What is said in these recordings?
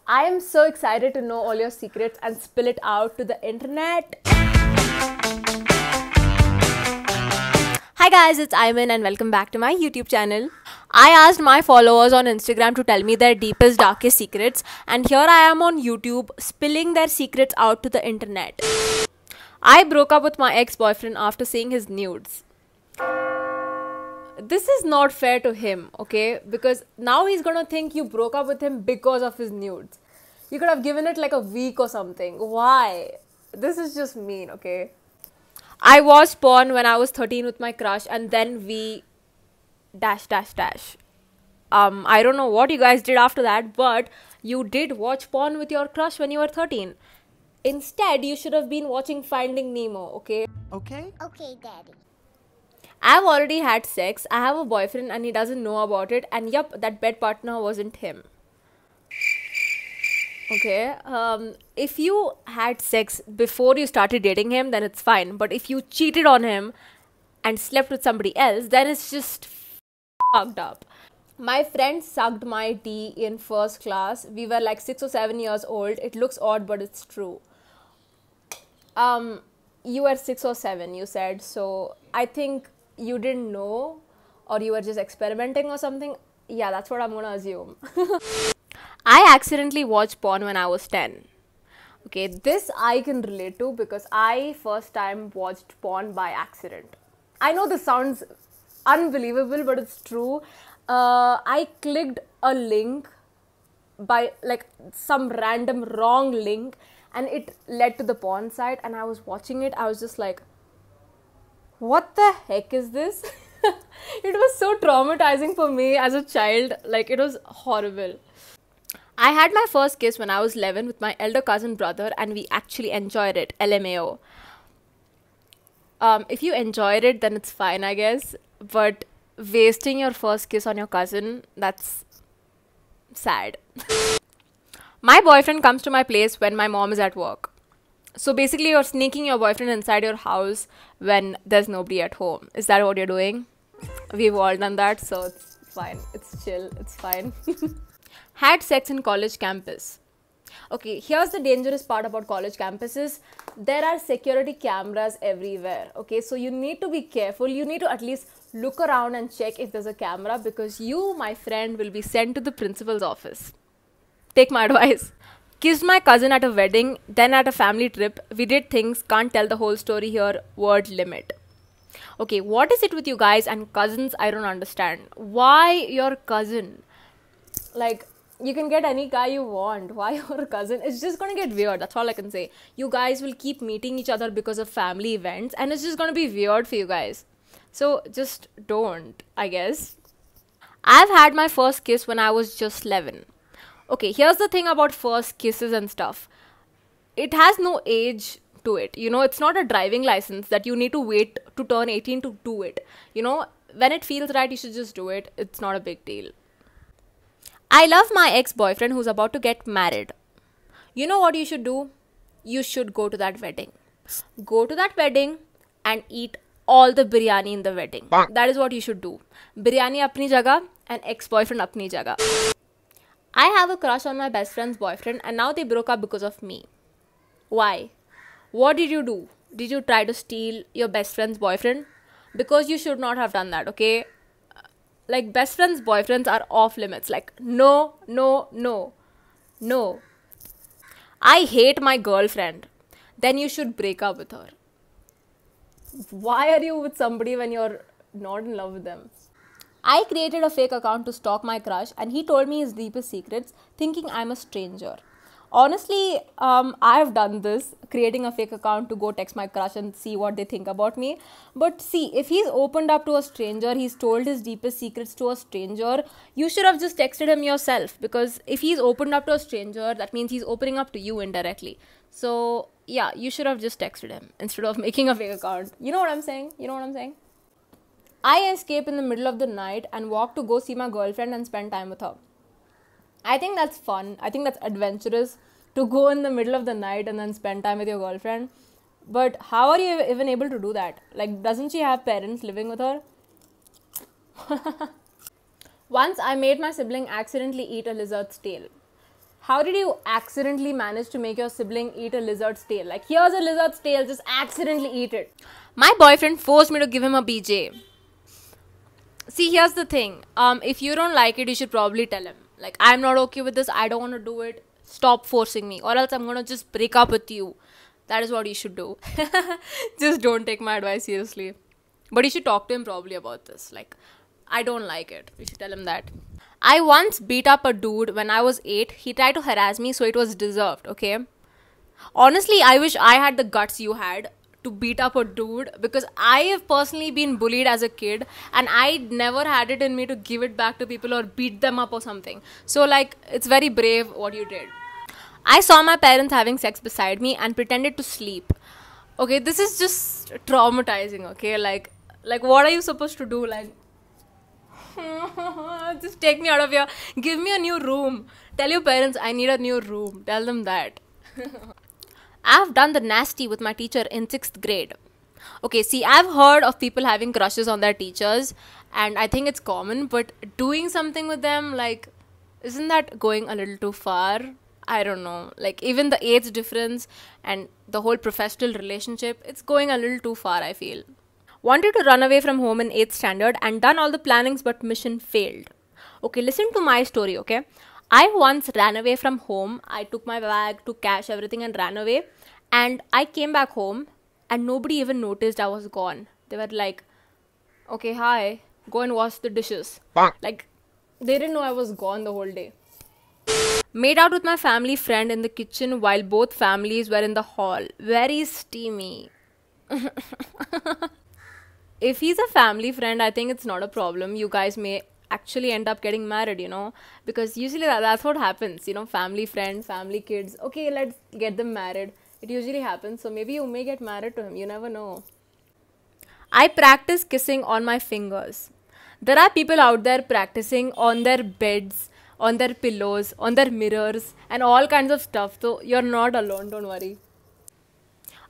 I am so excited to know all your secrets and spill it out to the internet. Hi guys, it's Ayman and welcome back to my YouTube channel. I asked my followers on Instagram to tell me their deepest, darkest secrets, and here I am on YouTube spilling their secrets out to the internet. I broke up with my ex-boyfriend after seeing his nudes. This is not fair to him, okay? Because now he's gonna think you broke up with him because of his nudes. You could have given it like a week or something. Why? This is just mean, okay? I watched porn when I was 13 with my crush, and then we dash. I don't know what you guys did after that, but you did watch porn with your crush when you were 13. Instead, you should have been watching Finding Nemo, okay? Okay, Daddy. I've already had sex, I have a boyfriend and he doesn't know about it, and yup, that bed partner wasn't him. Okay, if you had sex before you started dating him, then it's fine. But if you cheated on him and slept with somebody else, then it's just fucked up. My friend sucked my tea in first class. We were like 6 or 7 years old. It looks odd, but it's true. You were 6 or 7, you said. So I think you didn't know, or you were just experimenting or something. Yeah, that's what I'm gonna assume. I accidentally watched porn when I was 10. Okay, this I can relate to because I first time watched porn by accident. I know this sounds unbelievable, but it's true. I clicked a link by like some random wrong link, and it led to the porn site, and I was watching it. I was just like, what the heck is this? It was so traumatizing for me as a child. Like, it was horrible. I had my first kiss when I was 11 with my elder cousin brother, and we actually enjoyed it. LMAO. If you enjoyed it, then it's fine, I guess. But wasting your first kiss on your cousin, that's sad. My boyfriend comes to my place when my mom is at work. So basically, you're sneaking your boyfriend inside your house when there's nobody at home. Is that what you're doing? We've all done that, so it's fine. It's chill. It's fine. Had sex in college campus. Okay, here's the dangerous part about college campuses. There are security cameras everywhere. Okay, so you need to be careful. You need to at least look around and check if there's a camera, because you, my friend, will be sent to the principal's office. Take my advice. Kissed my cousin at a wedding, then at a family trip. We did things, can't tell the whole story here, word limit. Okay, what is it with you guys and cousins? I don't understand. Why your cousin? Like, you can get any guy you want. Why your cousin? It's just gonna get weird. That's all I can say. You guys will keep meeting each other because of family events, and it's just gonna be weird for you guys. So just don't, I guess. I've had my first kiss when I was just 11. Okay, here's the thing about first kisses and stuff. It has no age to it. You know, it's not a driving license that you need to wait to turn 18 to do it. You know, when it feels right, you should just do it. It's not a big deal. I love my ex-boyfriend who's about to get married. You know what you should do? You should go to that wedding. Go to that wedding and eat all the biryani in the wedding. That is what you should do. Biryani apni jagah and ex-boyfriend apni jagah. I have a crush on my best friend's boyfriend, and now they broke up because of me. Why? What did you do? Did you try to steal your best friend's boyfriend? Because you should not have done that, okay? Like, best friends' boyfriends are off limits. Like, no. I hate my girlfriend. Then you should break up with her. Why are you with somebody when you're not in love with them? I created a fake account to stalk my crush, and he told me his deepest secrets, thinking I'm a stranger. Honestly, I've done this, creating a fake account to go text my crush and see what they think about me. But see, if he's opened up to a stranger, he's told his deepest secrets to a stranger, you should have just texted him yourself. Because if he's opened up to a stranger, that means he's opening up to you indirectly. So yeah, you should have just texted him instead of making a fake account. You know what I'm saying? I escape in the middle of the night and walk to go see my girlfriend and spend time with her. I think that's fun. I think that's adventurous to go in the middle of the night and then spend time with your girlfriend. But how are you even able to do that? Like, doesn't she have parents living with her? Once I made my sibling accidentally eat a lizard's tail. How did you accidentally manage to make your sibling eat a lizard's tail? Like, here's a lizard's tail, just accidentally eat it. My boyfriend forced me to give him a BJ. See, here's the thing. If you don't like it, you should probably tell him. Like, I'm not okay with this. I don't want to do it. Stop forcing me. Or else I'm going to just break up with you. That is what you should do. Just don't take my advice seriously. But you should talk to him probably about this. Like, I don't like it. You should tell him that. I once beat up a dude when I was 8. He tried to harass me, so it was deserved, okay? Honestly, I wish I had the guts you had to beat up a dude, because I have personally been bullied as a kid and I never had it in me to give it back to people or beat them up or something. So, like, it's very brave what you did. I saw my parents having sex beside me and pretended to sleep. Okay, this is just traumatizing, okay? Like what are you supposed to do? Like, just take me out of here. Give me a new room. Tell your parents I need a new room. Tell them that. I've done the nasty with my teacher in 6th grade. Okay, see, I've heard of people having crushes on their teachers, and I think it's common, but doing something with them, like, isn't that going a little too far? I don't know. Like, even the age difference and the whole professional relationship, it's going a little too far, I feel. Wanted to run away from home in 8th standard and done all the plannings, but mission failed. Okay, listen to my story, okay? I once ran away from home. I took my bag, took cash, everything, and ran away. And I came back home and nobody even noticed I was gone. They were like, okay, hi, go and wash the dishes. Like, they didn't know I was gone the whole day. Made out with my family friend in the kitchen while both families were in the hall. Very steamy. If he's a family friend, I think it's not a problem. You guys may actually end up getting married, you know, because usually that's what happens, you know, family friend, family kids. Okay, let's get them married. It usually happens. So maybe you may get married to him. You never know. I practice kissing on my fingers. There are people out there practicing on their beds, on their pillows, on their mirrors, and all kinds of stuff. So you're not alone, don't worry.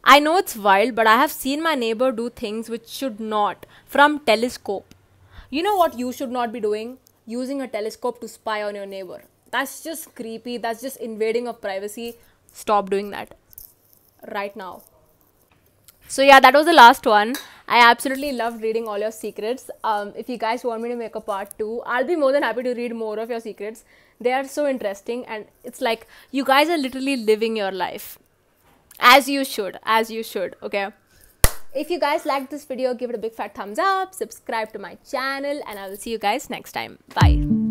I know it's wild, but I have seen my neighbor do things which should not, from telescope. You know what you should not be doing? Using a telescope to spy on your neighbor. That's just creepy. That's just invading of privacy. Stop doing that right now. So yeah, that was the last one. I absolutely loved reading all your secrets. If you guys want me to make a part 2, I'll be more than happy to read more of your secrets. They are so interesting, and it's like you guys are literally living your life. As you should, okay? If you guys liked this video, give it a big fat thumbs up, subscribe to my channel, and I will see you guys next time. Bye.